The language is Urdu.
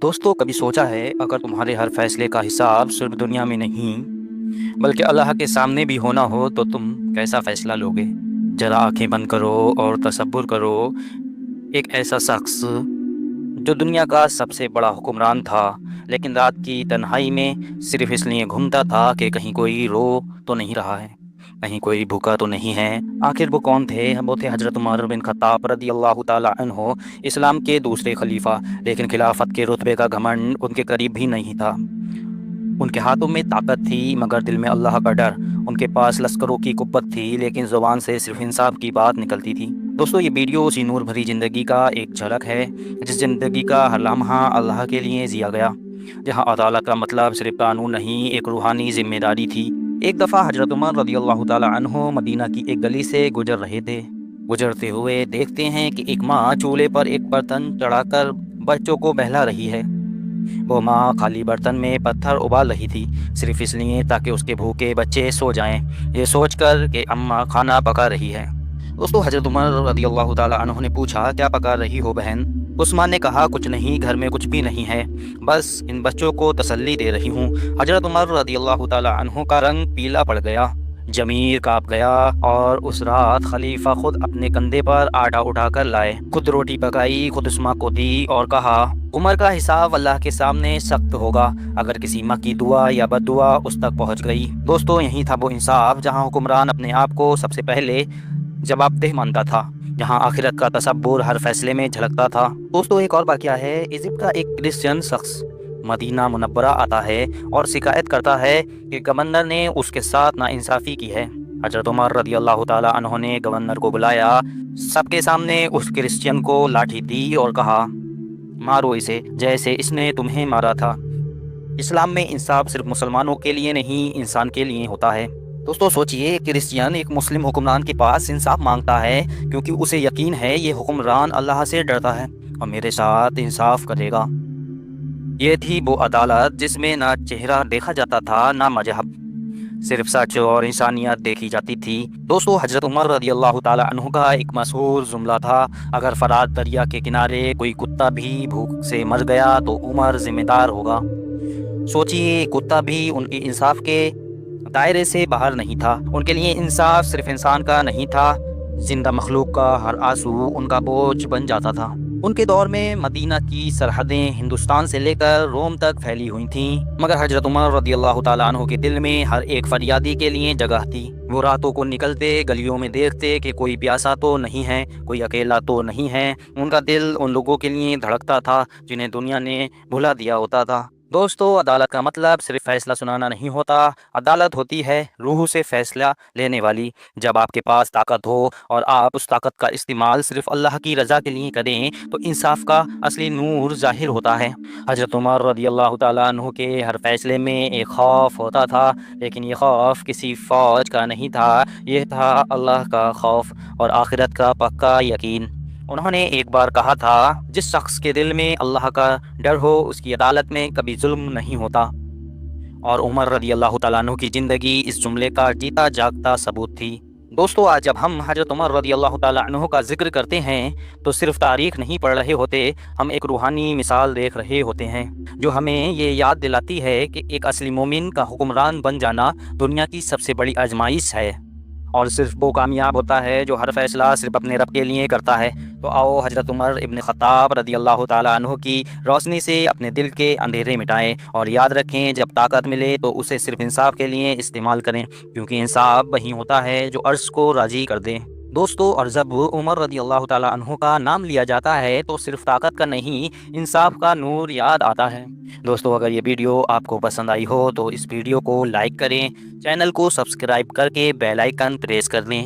دوستو کبھی سوچا ہے اگر تمہارے ہر فیصلے کا حساب صرف دنیا میں نہیں بلکہ اللہ کے سامنے بھی ہونا ہو تو تم کیسا فیصلہ لوگے؟ ذرا آنکھیں بند کرو اور تصور کرو، ایک ایسا شخص جو دنیا کا سب سے بڑا حکمران تھا، لیکن رات کی تنہائی میں صرف اس لیے گھومتا تھا کہ کہیں کوئی رو تو نہیں رہا ہے، کہیں کوئی بھوکا تو نہیں ہے۔ آخر وہ کون تھے؟ وہ تھے حضرت عمر بن خطاب رضی اللہ تعالی عنہ، اسلام کے دوسرے خلیفہ، لیکن خلافت کے رتبے کا گھمنڈ ان کے قریب بھی نہیں تھا۔ ان کے ہاتھوں میں طاقت تھی مگر دل میں اللہ کا ڈر، ان کے پاس لشکروں کی قوت تھی لیکن زبان سے صرف انصاف کی بات نکلتی تھی۔ دوستو یہ ویڈیو اسی نور بھری زندگی کا ایک جھلک ہے، جس زندگی کا ہر لمحہ اللہ کے لیے جیا گیا، جہاں عدالت کا مطلب صرف قانون نہیں، ایک روحانی ذمہ داری تھی۔ ایک دفعہ حضرت عمر رضی اللہ تعالی عنہ مدینہ کی ایک گلی سے گزر رہے تھے۔ گزرتے ہوئے دیکھتے ہیں کہ ایک ماں چولہے پر ایک برتن چڑھا کر بچوں کو بہلا رہی ہے۔ وہ ماں خالی برتن میں پتھر ابال رہی تھی، صرف اس لیے تاکہ اس کے بھوکے بچے سو جائیں، یہ سوچ کر کہ اماں کھانا پکا رہی ہے۔ دوستو حضرت عمر رضی اللہ تعالیٰ عنہ نے پوچھا، کیا پکا رہی ہو بہن؟ اس ماں نے کہا، کچھ نہیں، گھر میں کچھ بھی نہیں ہے، بس ان بچوں کو تسلی دے رہی ہوں۔ حضرت عمر رضی اللہ تعالیٰ عنہ کا رنگ پیلا پڑ گیا، ضمیر کانپ گیا، اور اس رات خلیفہ خود اپنے کندھے پر آٹا اٹھا کر لائے، خود روٹی پکائی، خود اس ماں کو دی اور کہا، عمر کا حساب اللہ کے سامنے سخت ہوگا اگر کسی ماں کی دعا یا بد دعا اس تک پہنچ گئی۔ دوستو یہی تھا وہ انصاف جہاں حکمران اپنے آپ کو سب سے پہلے جواب دہ مانتا تھا، جہاں آخرت کا تصور ہر فیصلے میں جھلکتا تھا۔ دوستو ایک اور واقعہ ہے، ایجپٹ کا ایک کرسچن شخص مدینہ منورہ آتا ہے اور شکایت کرتا ہے کہ گورنر نے اس کے ساتھ ناانصافی کی ہے۔ حضرت عمر رضی اللہ تعالیٰ عنہ نے گورنر کو بلایا، سب کے سامنے اس کرسچین کو لاٹھی دی اور کہا، مارو اسے جیسے اس نے تمہیں مارا تھا۔ اسلام میں انصاف صرف مسلمانوں کے لیے نہیں، انسان کے لیے ہوتا ہے۔ دوستو سوچئے، کرسچین ایک مسلم حکمران کے پاس انصاف مانگتا ہے کیونکہ اسے یقین ہے یہ حکمران اللہ سے ڈرتا ہے اور میرے ساتھ انصاف کرے گا۔ یہ تھی وہ عدالت جس میں نہ چہرہ دیکھا جاتا تھا نہ مذہب، صرف سچ اور انسانیت دیکھی جاتی تھی۔ دوستو حضرت عمر رضی اللہ تعالیٰ عنہ کا ایک مشہور جملہ تھا، اگر فرات دریا کے کنارے کوئی کتا بھی بھوک سے مر گیا تو عمر ذمہ دار ہوگا۔ سوچئے، کتا بھی ان کے انصاف کے دائرے سے باہر نہیں تھا، ان کے لیے انصاف صرف انسان کا نہیں تھا، زندہ مخلوق کا ہر آنسو ان کا بوجھ بن جاتا تھا۔ ان کے دور میں مدینہ کی سرحدیں ہندوستان سے لے کر روم تک پھیلی ہوئی تھیں، مگر حضرت عمر رضی اللہ تعالیٰ عنہ کے دل میں ہر ایک فریادی کے لیے جگہ تھی۔ وہ راتوں کو نکلتے، گلیوں میں دیکھتے کہ کوئی پیاسا تو نہیں ہے، کوئی اکیلا تو نہیں ہے۔ ان کا دل ان لوگوں کے لیے دھڑکتا تھا جنہیں دنیا نے بھلا دیا ہوتا تھا۔ دوستو عدالت کا مطلب صرف فیصلہ سنانا نہیں ہوتا، عدالت ہوتی ہے روح سے فیصلہ لینے والی۔ جب آپ کے پاس طاقت ہو اور آپ اس طاقت کا استعمال صرف اللہ کی رضا کے لیے کریں تو انصاف کا اصلی نور ظاہر ہوتا ہے۔ حضرت عمر رضی اللہ تعالیٰ عنہ کے ہر فیصلے میں ایک خوف ہوتا تھا، لیکن یہ خوف کسی فوج کا نہیں تھا، یہ تھا اللہ کا خوف اور آخرت کا پکا یقین۔ انہوں نے ایک بار کہا تھا، جس شخص کے دل میں اللہ کا ڈر ہو اس کی عدالت میں کبھی ظلم نہیں ہوتا، اور عمر رضی اللہ تعالیٰ عنہ کی زندگی اس جملے کا جیتا جاگتا ثبوت تھی۔ دوستو آج جب ہم حضرت عمر رضی اللہ تعالیٰ عنہ کا ذکر کرتے ہیں تو صرف تاریخ نہیں پڑھ رہے ہوتے، ہم ایک روحانی مثال دیکھ رہے ہوتے ہیں جو ہمیں یہ یاد دلاتی ہے کہ ایک اصلی مومن کا حکمران بن جانا دنیا کی سب سے بڑی آزمائش ہے، اور صرف وہ کامیاب ہوتا ہے جو ہر فیصلہ صرف اپنے رب کے لیے کرتا ہے۔ تو آؤ حضرت عمر ابن خطاب رضی اللہ تعالیٰ عنہ کی روشنی سے اپنے دل کے اندھیرے مٹائیں، اور یاد رکھیں جب طاقت ملے تو اسے صرف انصاف کے لیے استعمال کریں، کیونکہ انصاف وہی ہوتا ہے جو عرش کو راضی کر دے۔ دوستو اور جب عمر رضی اللہ تعالیٰ عنہ کا نام لیا جاتا ہے تو صرف طاقت کا نہیں، انصاف کا نور یاد آتا ہے۔ دوستو اگر یہ ویڈیو آپ کو پسند آئی ہو تو اس ویڈیو کو لائک کریں، چینل کو سبسکرائب کر کے بیل آئیکن پریس کر لیں۔